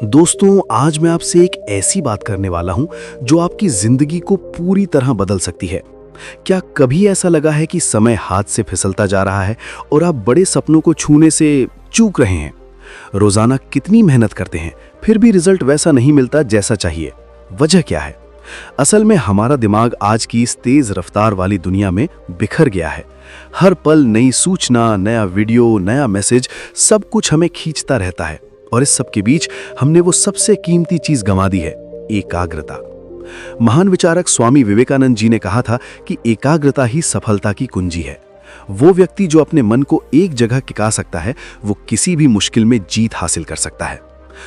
दोस्तों, आज मैं आपसे एक ऐसी बात करने वाला हूं जो आपकी जिंदगी को पूरी तरह बदल सकती है। क्या कभी ऐसा लगा है कि समय हाथ से फिसलता जा रहा है और आप बड़े सपनों को छूने से चूक रहे हैं? रोजाना कितनी मेहनत करते हैं, फिर भी रिजल्ट वैसा नहीं मिलता जैसा चाहिए। वजह क्या है? असल में हमारा दिमाग आज की इस तेज रफ्तार वाली दुनिया में बिखर गया है। हर पल नई सूचना, नया वीडियो, नया मैसेज, सब कुछ हमें खींचता रहता है और इस सब के बीच हमने वो सबसे कीमती चीज गंवा दी है, एकाग्रता। महान विचारक स्वामी विवेकानंद जी ने कहा था कि एकाग्रता ही सफलता की कुंजी है। वो व्यक्ति जो अपने मन को एक जगह टिका सकता है, वो किसी भी मुश्किल में जीत हासिल कर सकता है।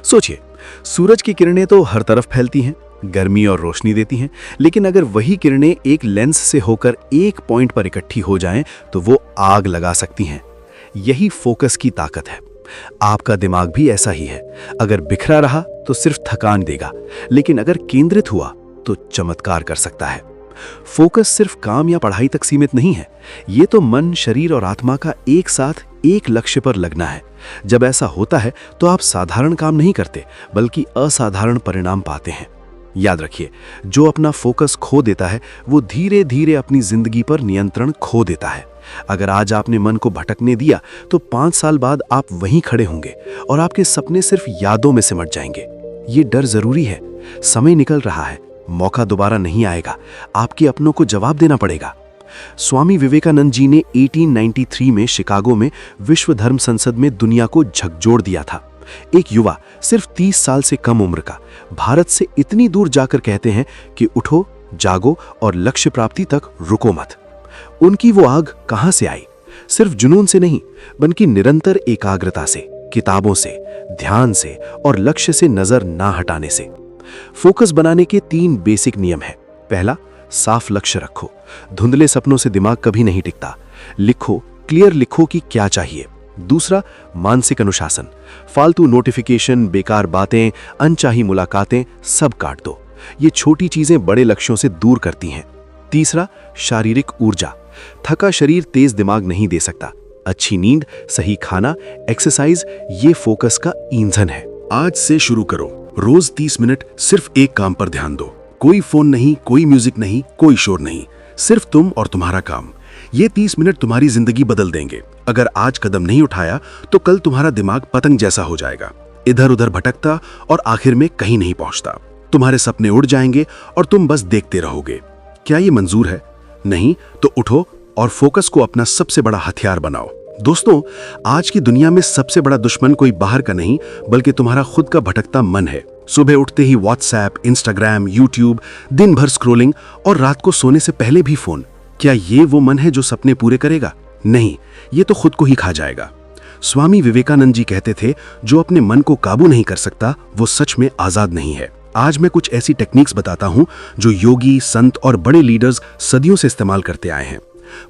सोचिए, सूरज की किरणें तो हर तरफ फैलती हैं, गर्मी और रोशनी देती हैं, लेकिन अगर वही किरणें एक लेंस से होकर एक पॉइंट पर इकट्ठी हो जाएं, तो वो आग लगा सकती हैं। यही फोकस की ताकत है। आपका दिमाग भी ऐसा ही है। अगर बिखरा रहा तो सिर्फ थकान देगा, लेकिन अगर केंद्रित हुआ तो चमत्कार कर सकता है। फोकस सिर्फ काम या पढ़ाई तक सीमित नहीं है। ये तो मन, शरीर और आत्मा का एक साथ एक लक्ष्य पर लगना है। जब ऐसा होता है तो आप साधारण काम नहीं करते, बल्कि असाधारण परिणाम पाते हैं। याद रखिए, जो अपना फोकस खो देता है, वो धीरे धीरे अपनी जिंदगी पर नियंत्रण खो देता है। अगर आज आपने मन को भटकने दिया, तो 5 साल बाद आप वहीं खड़े होंगे और आपके सपने सिर्फ यादों में सिमट जाएंगे। ये डर जरूरी है। समय निकल रहा है, मौका दोबारा नहीं आएगा। आपके अपनों को जवाब देना पड़ेगा। स्वामी विवेकानंद जी ने 1893 में शिकागो में विश्व धर्म संसद में दुनिया को झकझोर दिया था। एक युवा, सिर्फ 30 साल से कम उम्र का, भारत से इतनी दूर जाकर कहते हैं कि उठो, जागो और लक्ष्य प्राप्ति तक रुको मत। उनकी वो आग कहां से आई? सिर्फ जुनून से नहीं, बल्कि निरंतर एकाग्रता से, किताबों से, ध्यान से और लक्ष्य से नजर ना हटाने से। फोकस बनाने के 3 बेसिक नियम हैं। पहला, साफ लक्ष्य रखो। धुंधले सपनों से दिमाग कभी नहीं टिकता। लिखो, क्लियर लिखो कि क्या चाहिए। दूसरा, मानसिक अनुशासन। फालतू नोटिफिकेशन, बेकार बातें, अनचाही मुलाकातें सब काट दो। ये छोटी चीजें बड़े लक्ष्यों से दूर करती हैं। तीसरा, शारीरिक ऊर्जा। थका शरीर तेज दिमाग नहीं दे सकता। अच्छी नींद, सही खाना, एक्सरसाइज, ये फोकस का ईंधन है। आज से शुरू करो। रोज 30 मिनट सिर्फ एक काम पर ध्यान दो। कोई फोन नहीं, कोई म्यूजिक नहीं, कोई शोर नहीं, सिर्फ तुम और तुम्हारा काम। ये 30 मिनट तुम्हारी जिंदगी बदल देंगे। अगर आज कदम नहीं उठाया तो कल तुम्हारा दिमाग पतंग जैसा हो जाएगा, इधर उधर भटकता और आखिर में कहीं नहीं पहुंचता। तुम्हारे सपने उड़ जाएंगे और तुम बस देखते रहोगे। क्या ये मंजूर है? नहीं तो उठो और फोकस को अपना सबसे बड़ा हथियार बनाओ। दोस्तों, आज की दुनिया में सबसे बड़ा दुश्मन कोई बाहर का नहीं, बल्कि तुम्हारा खुद का भटकता मन है। सुबह उठते ही व्हाट्सएप, इंस्टाग्राम, यूट्यूब, दिन भर स्क्रोलिंग और रात को सोने से पहले भी फोन। क्या ये वो मन है जो सपने पूरे करेगा? नहीं, ये तो खुद को ही खा जाएगा। स्वामी विवेकानंद जी कहते थे, जो अपने मन को काबू नहीं कर सकता, वो सच में आजाद नहीं है। आज मैं कुछ ऐसी टेक्निक्स बताता हूं जो योगी, संत और बड़े लीडर्स सदियों से इस्तेमाल करते आए हैं।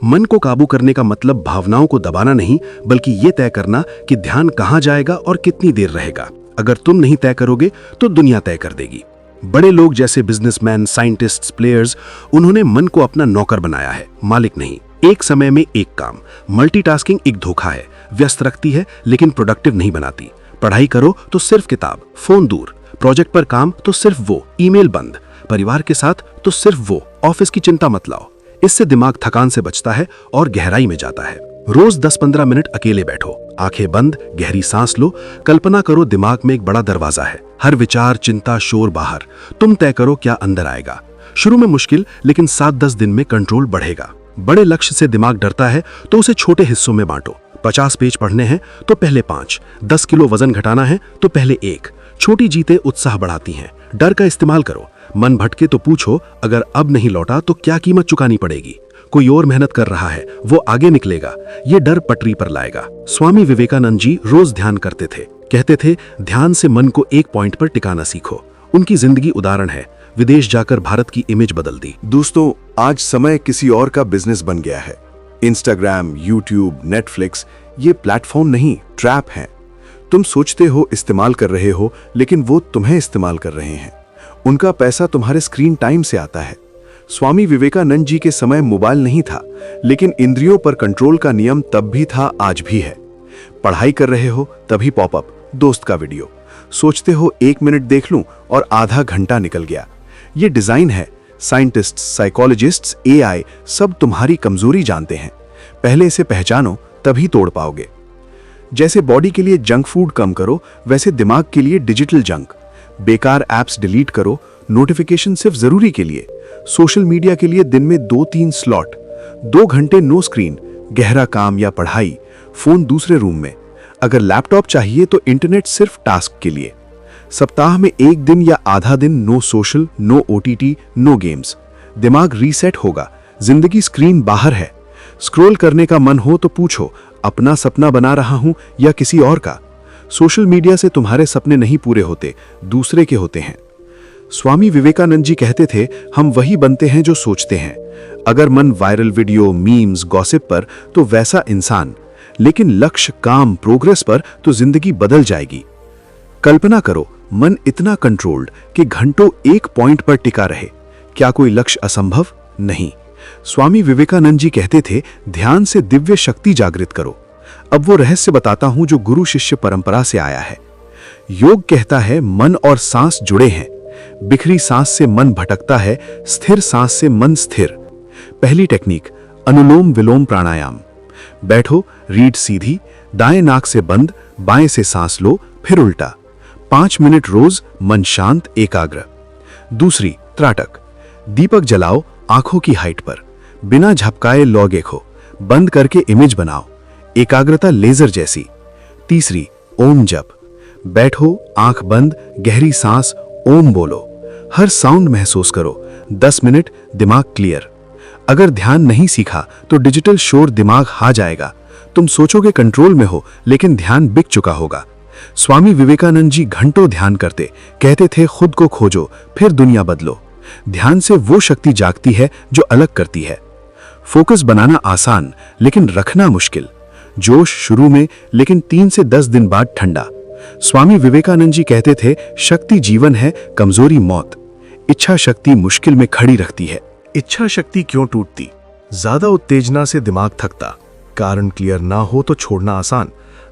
मन को काबू करने का मतलब भावनाओं को दबाना नहीं, बल्कि ये तय करना कि ध्यान कहां जाएगा और कितनी देर रहेगा। अगर तुम नहीं तय करोगे तो दुनिया तय कर देगी। बड़े लोग जैसे बिजनेसमैन, साइंटिस्ट्स, प्लेयर्स, उन्होंने मन को अपना नौकर बनाया है, मालिक नहीं। एक समय में एक काम। मल्टीटास्किंग एक धोखा है, व्यस्त रखती है लेकिन प्रोडक्टिव नहीं बनाती। पढ़ाई करो तो सिर्फ किताब, फोन दूर। प्रोजेक्ट पर काम तो सिर्फ वो, ईमेल बंद। परिवार के साथ तो सिर्फ वो, ऑफिस की चिंता मत लाओ। इससे दिमाग थकान से बचता है और गहराई में जाता है। रोज 10-15 मिनट अकेले बैठो, आंखें बंद, गहरी सांस लो। कल्पना करो दिमाग में एक बड़ा दरवाजा है, हर विचार, चिंता, शोर बाहर। तुम तय करो क्या अंदर आएगा। शुरू में मुश्किल, लेकिन 7-10 दिन में कंट्रोल बढ़ेगा। बड़े लक्ष्य से दिमाग डरता है तो उसे छोटे हिस्सों में बांटो। 50 पेज पढ़ने हैं तो पहले 5, 10 किलो वजन घटाना है तो पहले 1। छोटी जीतें उत्साह बढ़ाती हैं। डर का इस्तेमाल करो। मन भटके तो पूछो, अगर अब नहीं लौटा तो क्या कीमत चुकानी पड़ेगी? कोई और मेहनत कर रहा है, वो आगे निकलेगा। ये डर पटरी पर लाएगा। स्वामी विवेकानंद जी रोज ध्यान करते थे। कहते थे, ध्यान से मन को एक पॉइंट पर टिकाना सीखो। उनकी जिंदगी उदाहरण है। विदेश जाकर भारत की इमेज बदल दी। दोस्तों, आज समय किसी और का बिजनेस बन गया है। इंस्टाग्राम, यूट्यूब, नेटफ्लिक्स, ये प्लेटफॉर्म नहीं, ट्रैप हैं। तुम सोचते हो इस्तेमाल कर रहे हो, लेकिन वो तुम्हें इस्तेमाल कर रहे हैं। उनका पैसा तुम्हारे स्क्रीन टाइम से आता है। स्वामी विवेकानंद जी के समय मोबाइल नहीं था, लेकिन इंद्रियों पर कंट्रोल का नियम तब भी था, आज भी है। पढ़ाई कर रहे हो तभी पॉपअप, दोस्त का वीडियो। सोचते हो 1 मिनट देख लूं और आधा घंटा निकल गया। ये डिजाइन है। साइंटिस्ट्स, साइकोलॉजिस्ट्स, एआई सब तुम्हारी कमजोरी जानते हैं। पहले इसे पहचानो, तभी तोड़ पाओगे। जैसे बॉडी के लिए जंक फूड कम करो, वैसे दिमाग के लिए डिजिटल जंक। बेकार ऐप्स डिलीट करो, नोटिफिकेशन सिर्फ जरूरी के लिए। सोशल मीडिया के लिए दिन में 2-3 स्लॉट, 2 घंटे नो स्क्रीन, गहरा काम या पढ़ाई, फोन दूसरे रूम में। अगर लैपटॉप चाहिए तो इंटरनेट सिर्फ टास्क के लिए। सप्ताह में 1 दिन या आधा दिन no social, no OTT, no games. दिमाग रीसेट होगा। जिंदगी स्क्रीन बाहर है। स्क्रॉल करने का मन हो तो पूछो, अपना सपना बना रहा हूं या किसी और का? सोशल मीडिया से तुम्हारे सपने नहीं पूरे होते, दूसरे के होते हैं। स्वामी विवेकानंद जी कहते थे, हम वही बनते हैं जो सोचते हैं। अगर मन वायरल वीडियो, मीम्स, गॉसिप पर, तो वैसा इंसान। लेकिन लक्ष्य, काम, प्रोग्रेस पर तो जिंदगी बदल जाएगी। कल्पना करो, मन इतना कंट्रोल्ड कि घंटों एक पॉइंट पर टिका रहे। क्या कोई लक्ष्य असंभव? नहीं। स्वामी विवेकानंद जी कहते थे, ध्यान से दिव्य शक्ति जागृत करो। अब वो रहस्य बताता हूं जो गुरु शिष्य परंपरा से आया है। योग कहता है मन और सांस जुड़े हैं। बिखरी सांस से मन भटकता है, स्थिर सांस से मन स्थिर। पहली टेक्निक, अनुलोम विलोम प्राणायाम। बैठो, रीढ़ सीधी, दाएं नाक से बंद, बाएं से सांस लो, फिर उल्टा। 5 मिनट रोज, मन शांत, एकाग्र। दूसरी, त्राटक। दीपक जलाओ, आंखों की हाइट पर, बिना झपकाए लौ देखो, बंद करके इमेज बनाओ, एकाग्रता लेजर जैसी। तीसरी, ओम जप। बैठो, आंख बंद, गहरी सांस, ओम बोलो, हर साउंड महसूस करो। 10 मिनट, दिमाग क्लियर। अगर ध्यान नहीं सीखा तो डिजिटल शोर दिमाग खा जाएगा। तुम सोचोगे कंट्रोल में हो, लेकिन ध्यान बिक चुका होगा। स्वामी विवेकानंद जी घंटों ध्यान करते, कहते थे, खुद को खोजो, फिर दुनिया बदलो। ध्यान से वो शक्ति जागती है जो अलग करती है। फोकस बनाना आसान, लेकिन रखना मुश्किल। जोश शुरू में, लेकिन 3 से 10 दिन बाद ठंडा। स्वामी विवेकानंद जी कहते थे, शक्ति जीवन है, कमजोरी मौत। इच्छा शक्ति मुश्किल में खड़ी रखती है। इच्छा शक्ति क्यों टूटती? ज्यादा उत्तेजना से दिमाग थकता, कारण क्लियर ना हो तो छोड़ना आसान।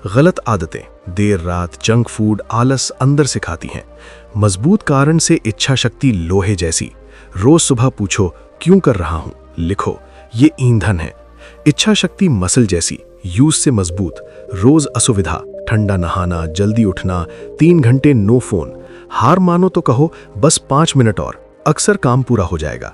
गलत आदतें, देर रात, जंक फूड, आलस अंदर से खाती हैं। मजबूत कारण से इच्छा शक्ति लोहे जैसी। रोज सुबह पूछो, क्यों कर रहा हूं? लिखो, ये ईंधन है। इच्छा शक्ति मसल जैसी, यूज से मजबूत। रोज असुविधा, ठंडा नहाना, जल्दी उठना, 3 घंटे नो फोन। हार मानो तो कहो, बस 5 मिनट और, अक्सर काम पूरा हो जाएगा।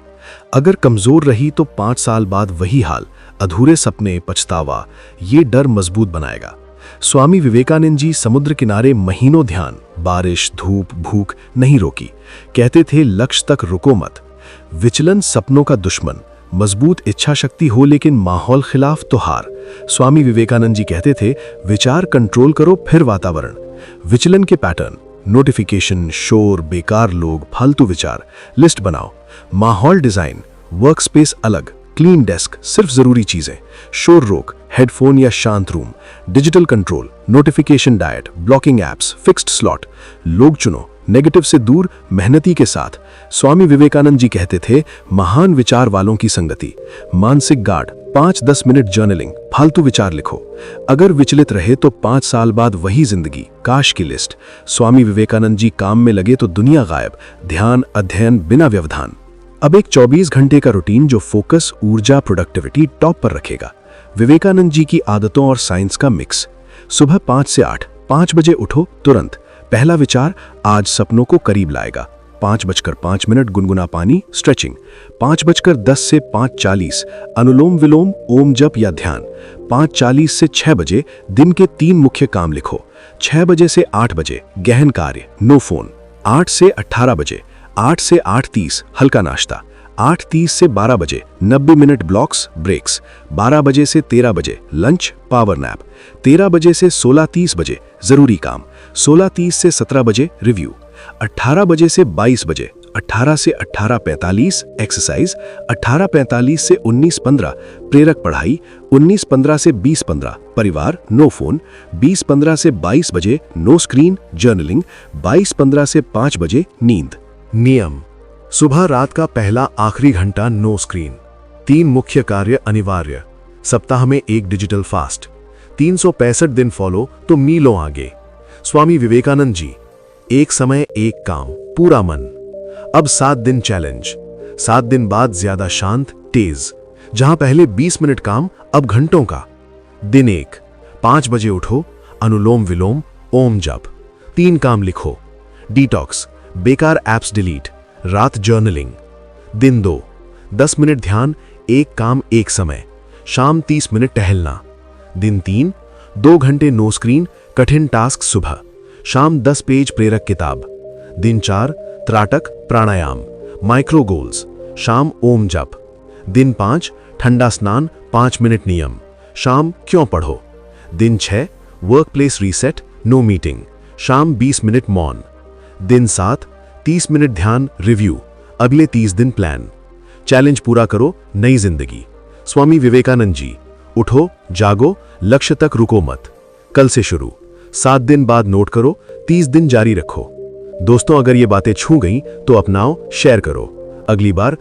अगर कमजोर रही तो 5 साल बाद वही हाल, अधूरे सपने, पछतावा। ये डर मजबूत बनाएगा। स्वामी विवेकानंद जी समुद्र किनारे महीनों ध्यान, बारिश, धूप, भूख नहीं रोकी। कहते थे, लक्ष्य तक रुको मत। विचलन सपनों का दुश्मन। मजबूत इच्छा शक्ति हो लेकिन माहौल खिलाफ तो हार। स्वामी विवेकानंद जी कहते थे, विचार कंट्रोल करो, फिर वातावरण। विचलन के पैटर्न, नोटिफिकेशन, शोर, बेकार लोग, फालतू विचार। लिस्ट बनाओ। माहौल डिजाइन, वर्क स्पेस अलग, क्लीन डेस्क, सिर्फ जरूरी चीजें। शोर रोक, हेडफोन या शांत room. Digital control, notification diet, blocking apps, fixed slot. लोग चुनो, नेगेटिव से दूर, मेहनती के साथ। स्वामी विवेकानंद जी कहते थे, महान विचार वालों की संगति। मानसिक गार्ड, 5-10 मिनट जर्नलिंग, फालतू विचार लिखो। अगर विचलित रहे तो 5 साल बाद वही जिंदगी, काश की लिस्ट। स्वामी विवेकानंद जी काम में लगे तो दुनिया गायब। ध्यान, अध्ययन, बिना व्यवधान। अब एक 24 घंटे का रूटीन जो फोकस, ऊर्जा, प्रोडक्टिविटी टॉप पर रखेगा। विवेकानंद जी की आदतों और साइंस का मिक्स। सुबह 5 से 8, 5 बजे उठो तुरंत। पहला विचार आज सपनों को करीब लाएगा। 5:05 गुनगुना पानी, स्ट्रेचिंग। 5:10 से 5:40 अनुलोम विलोम, ओम जप या ध्यान। 5:40 से 6 बजे दिन के 3 मुख्य काम लिखो। 6 बजे से 8 बजे गहन कार्य, नो फोन। 8 से 18 बजे, 8 से 8:30 हल्का नाश्ता। 8:30 से 12 बजे 90 मिनट ब्लॉक्स, ब्रेक्स। 12 बजे से 13 बजे लंच, पावर नैप। 13 बजे से 16:30 बजे जरूरी काम। 16:30 से 17 बजे रिव्यू। 18 बजे से 22 बजे, 18 से 18:45 एक्सरसाइज। 18:45 से 19:15 प्रेरक पढ़ाई। 19:15 से 20:15 परिवार, नो फोन। 20:15 से 22 बजे नो स्क्रीन, जर्नलिंग। 22:15 से 5 बजे नींद। नियम, सुबह रात का पहला आखिरी घंटा नो स्क्रीन। 3 मुख्य कार्य अनिवार्य। सप्ताह में 1 डिजिटल फास्ट। 365 दिन फॉलो तो मीलों आगे। स्वामी विवेकानंद जी, एक समय एक काम, पूरा मन। अब 7 दिन चैलेंज। 7 दिन बाद ज्यादा शांत, तेज। जहां पहले 20 मिनट काम, अब घंटों का। दिन 1, 5 बजे उठो, अनुलोम विलोम, ओम जप। 3 काम लिखो। डिटॉक्स, बेकार एप्स डिलीट, रात जर्नलिंग। दिन 2, 10 मिनट ध्यान, एक काम एक समय, शाम 30 मिनट टहलना। दिन 3, 2 घंटे नो स्क्रीन, कठिन टास्क सुबह, शाम 10 पेज प्रेरक किताब। दिन 4, त्राटक, प्राणायाम, माइक्रो गोल्स, शाम ओम जप। दिन 5, ठंडा स्नान, 5 मिनट नियम, शाम क्यों पढ़ो। दिन 6, work place reset, no meeting, शाम 20 मिनट मौन। दिन 7, 30 मिनट ध्यान, रिव्यू, अगले 30 दिन प्लान। चैलेंज पूरा करो, नई जिंदगी। स्वामी विवेकानंद जी। उठो, जागो, लक्ष्य तक रुको मत। कल से शुरू। 7 दिन बाद नोट करो, 30 दिन जारी रखो। दोस्तों, अगर ये बातें छू गईं तो अपनाओ, शेयर करो। अगली बार